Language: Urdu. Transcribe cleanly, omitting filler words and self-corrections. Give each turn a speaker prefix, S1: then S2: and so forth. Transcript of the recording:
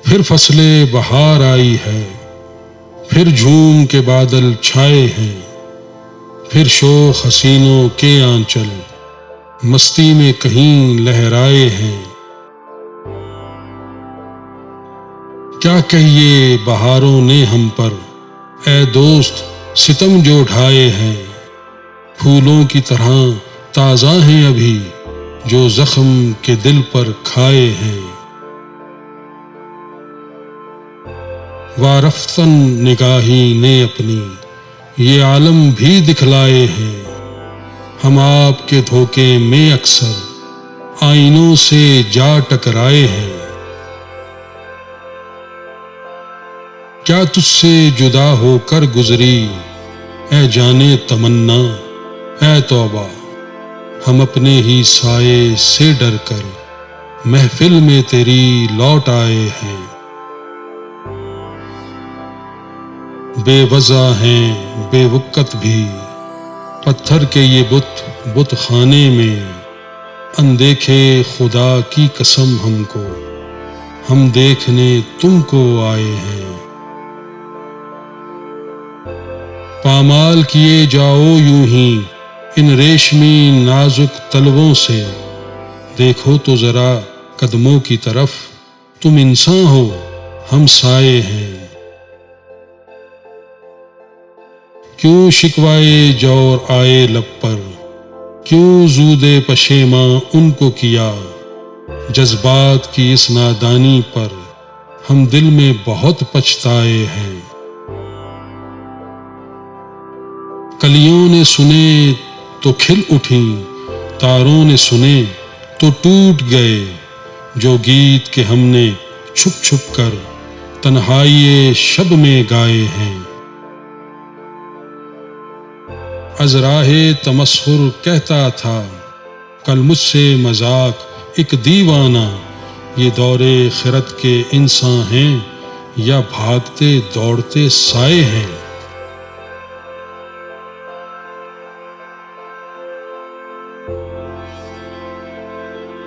S1: پھر فصل بہار آئی ہے، پھر جھوم کے بادل چھائے ہیں، پھر شوخ حسینوں کے آنچل مستی میں کہیں لہرائے ہیں۔ کیا کہیے بہاروں نے ہم پر، اے دوست ستم جو ڈھائے ہیں، پھولوں کی طرح تازہ ہیں ابھی جو زخم کے دل پر کھائے ہیں۔ وارفتن نگاہی نے اپنی یہ عالم بھی دکھلائے ہیں، ہم آپ کے دھوکے میں اکثر آئینوں سے جا ٹکرائے ہیں۔ کیا تجھ سے جدا ہو کر گزری اے جانے تمنا، اے توبہ ہم اپنے ہی سائے سے ڈر کر محفل میں تیری لوٹ آئے ہیں۔ بے وضع ہیں بے وقت بھی پتھر کے یہ بت خانے میں، اندیکھے خدا کی قسم ہم کو ہم دیکھنے تم کو آئے ہیں۔ پامال کیے جاؤ یوں ہی ان ریشمی نازک تلووں سے، دیکھو تو ذرا قدموں کی طرف تم انسان ہو ہم سائے ہیں۔ کیوں شکوائے جور آئے لب پر، کیوں زود پشیماں ان کو کیا، جذبات کی اس نادانی پر ہم دل میں بہت پچھتائے ہیں۔ کلیوں نے سنے تو کھل اٹھیں، تاروں نے سنے تو ٹوٹ گئے، جو گیت کہ ہم نے چھپ چھپ کر تنہائی شب میں گائے ہیں۔ از راہ تمسخر کہتا تھا کل مجھ سے مذاق ایک دیوانہ، یہ دور خرد کے انسان ہیں یا بھاگتے دوڑتے سائے ہیں۔